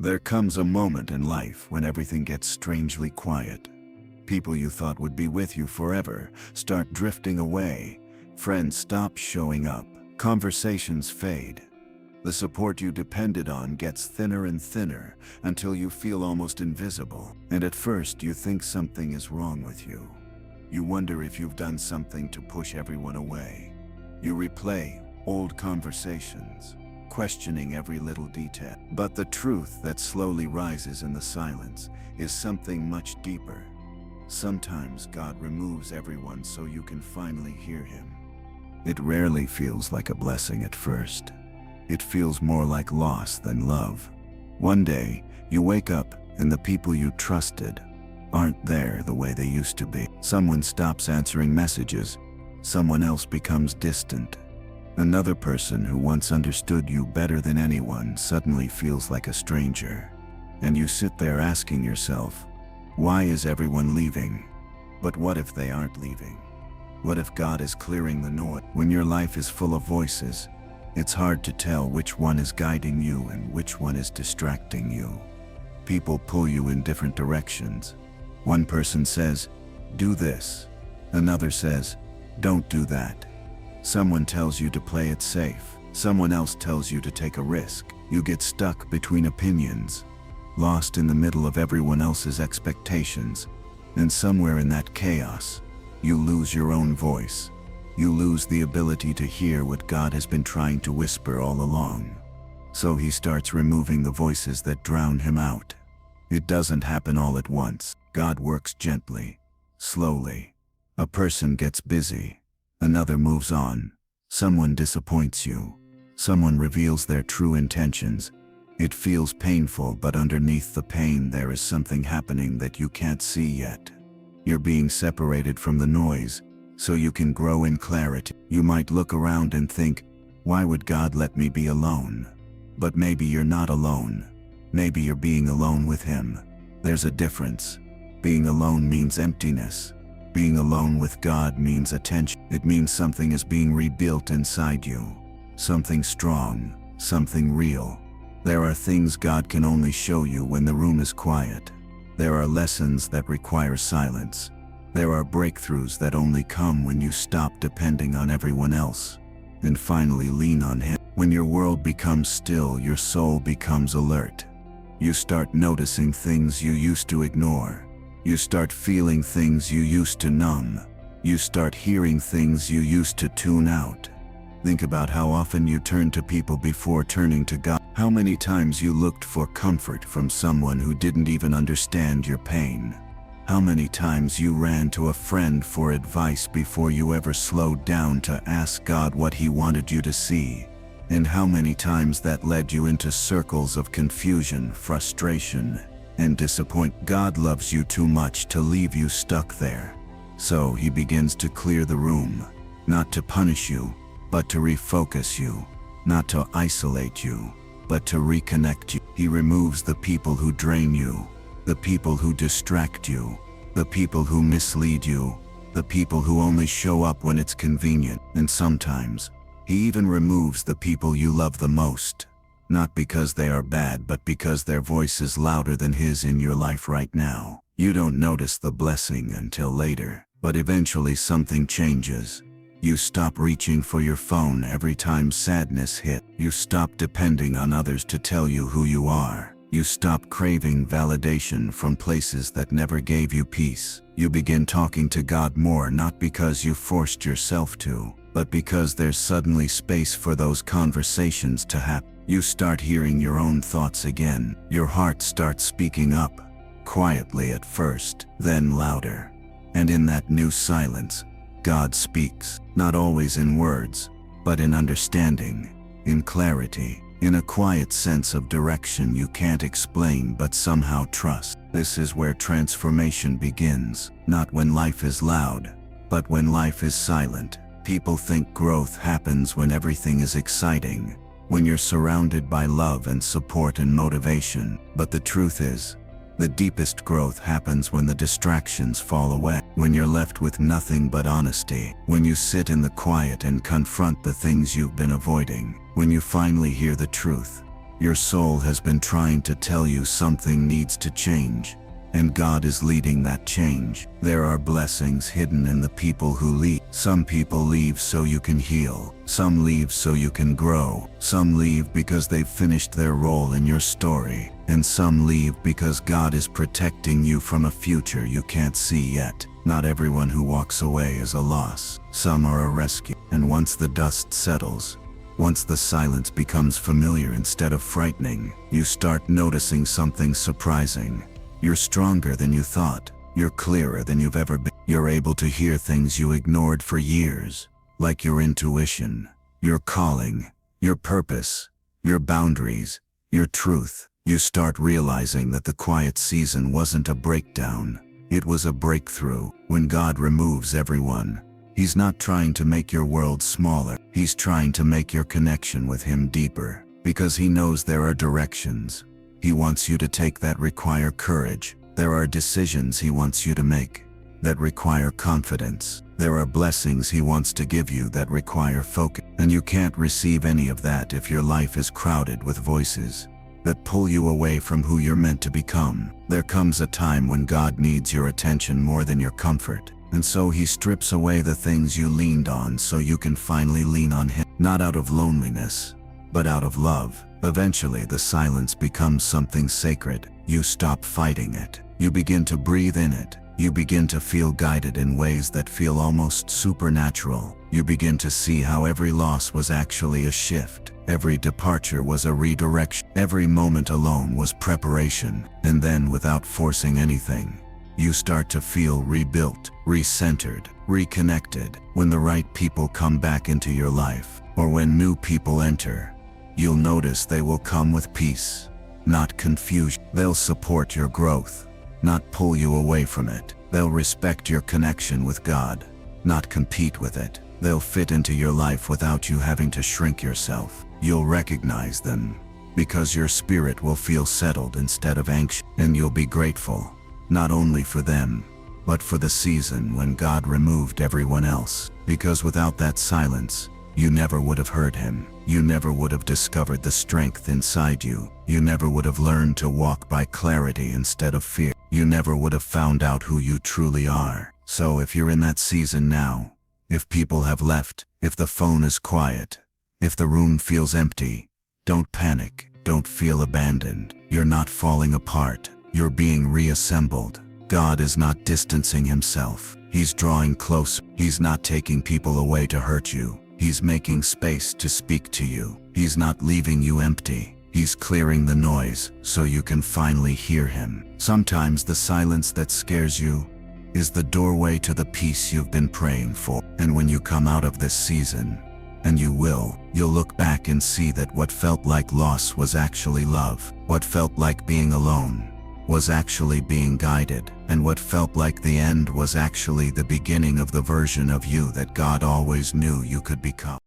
There comes a moment in life when everything gets strangely quiet. People you thought would be with you forever start drifting away. Friends stop showing up. Conversations fade. The support you depended on gets thinner and thinner until you feel almost invisible. And at first you think something is wrong with you. You wonder if you've done something to push everyone away. You replay old conversations, questioning every little detail. But the truth that slowly rises in the silence is something much deeper. Sometimes God removes everyone so you can finally hear Him. It rarely feels like a blessing at first. It feels more like loss than love. One day, you wake up and the people you trusted aren't there the way they used to be. Someone stops answering messages. Someone else becomes distant. Another person who once understood you better than anyone suddenly feels like a stranger. And you sit there asking yourself, why is everyone leaving? But what if they aren't leaving? What if God is clearing the noise? When your life is full of voices, it's hard to tell which one is guiding you and which one is distracting you. People pull you in different directions. One person says, do this. Another says, don't do that. Someone tells you to play it safe. Someone else tells you to take a risk. You get stuck between opinions, lost in the middle of everyone else's expectations. And somewhere in that chaos, you lose your own voice. You lose the ability to hear what God has been trying to whisper all along. So He starts removing the voices that drown Him out. It doesn't happen all at once. God works gently, slowly. A person gets busy. Another moves on. Someone disappoints you. Someone reveals their true intentions. It feels painful, but underneath the pain there is something happening that you can't see yet. You're being separated from the noise, so you can grow in clarity. You might look around and think, why would God let me be alone? But maybe you're not alone. Maybe you're being alone with Him. There's a difference. Being alone means emptiness. Being alone with God means attention. It means something is being rebuilt inside you. Something strong, something real. There are things God can only show you when the room is quiet. There are lessons that require silence. There are breakthroughs that only come when you stop depending on everyone else and finally lean on Him. When your world becomes still, your soul becomes alert. You start noticing things you used to ignore. You start feeling things you used to numb. You start hearing things you used to tune out. Think about how often you turned to people before turning to God. How many times you looked for comfort from someone who didn't even understand your pain. How many times you ran to a friend for advice before you ever slowed down to ask God what He wanted you to see. And how many times that led you into circles of confusion, frustration, and disappointment. God loves you too much to leave you stuck there. So He begins to clear the room, not to punish you, but to refocus you, not to isolate you, but to reconnect you. He removes the people who drain you, the people who distract you, the people who mislead you, the people who only show up when it's convenient. And sometimes, He even removes the people you love the most. Not because they are bad, but because their voice is louder than His in your life right now. You don't notice the blessing until later, but eventually something changes. You stop reaching for your phone every time sadness hits. You stop depending on others to tell you who you are. You stop craving validation from places that never gave you peace. You begin talking to God more, not because you forced yourself to, but because there's suddenly space for those conversations to happen. You start hearing your own thoughts again. Your heart starts speaking up, quietly at first, then louder. And in that new silence, God speaks, not always in words, but in understanding, in clarity, in a quiet sense of direction you can't explain but somehow trust. This is where transformation begins, not when life is loud, but when life is silent. People think growth happens when everything is exciting, when you're surrounded by love and support and motivation. But the truth is, the deepest growth happens when the distractions fall away, when you're left with nothing but honesty, when you sit in the quiet and confront the things you've been avoiding, when you finally hear the truth. Your soul has been trying to tell you something needs to change, and God is leading that change. There are blessings hidden in the people who leave. Some people leave so you can heal. Some leave so you can grow. Some leave because they've finished their role in your story. And some leave because God is protecting you from a future you can't see yet. Not everyone who walks away is a loss. Some are a rescue. And once the dust settles, once the silence becomes familiar instead of frightening, you start noticing something surprising. You're stronger than you thought. You're clearer than you've ever been. You're able to hear things you ignored for years, like your intuition, your calling, your purpose, your boundaries, your truth. You start realizing that the quiet season wasn't a breakdown. It was a breakthrough. When God removes everyone, He's not trying to make your world smaller. He's trying to make your connection with Him deeper, because He knows there are directions He wants you to take that require courage. There are decisions He wants you to make that require confidence. There are blessings He wants to give you that require focus. And you can't receive any of that if your life is crowded with voices that pull you away from who you're meant to become. There comes a time when God needs your attention more than your comfort. And so He strips away the things you leaned on so you can finally lean on Him. Not out of loneliness, but out of love. Eventually the silence becomes something sacred. You stop fighting it. You begin to breathe in it. You begin to feel guided in ways that feel almost supernatural. You begin to see how every loss was actually a shift. Every departure was a redirection. Every moment alone was preparation. And then, without forcing anything, you start to feel rebuilt, recentered, reconnected. When the right people come back into your life, or when new people enter, you'll notice they will come with peace, not confusion. They'll support your growth, not pull you away from it. They'll respect your connection with God, not compete with it. They'll fit into your life without you having to shrink yourself. You'll recognize them, because your spirit will feel settled instead of anxious. And you'll be grateful, not only for them, but for the season when God removed everyone else. Because without that silence, you never would have heard Him. You never would have discovered the strength inside you. You never would have learned to walk by clarity instead of fear. You never would have found out who you truly are. So if you're in that season now, if people have left, if the phone is quiet, if the room feels empty, don't panic. Don't feel abandoned. You're not falling apart. You're being reassembled. God is not distancing Himself. He's drawing closer. He's not taking people away to hurt you. He's making space to speak to you. He's not leaving you empty. He's clearing the noise so you can finally hear Him. Sometimes the silence that scares you is the doorway to the peace you've been praying for. And when you come out of this season, and you will, you'll look back and see that what felt like loss was actually love. What felt like being alone was actually being guided. And what felt like the end was actually the beginning of the version of you that God always knew you could become.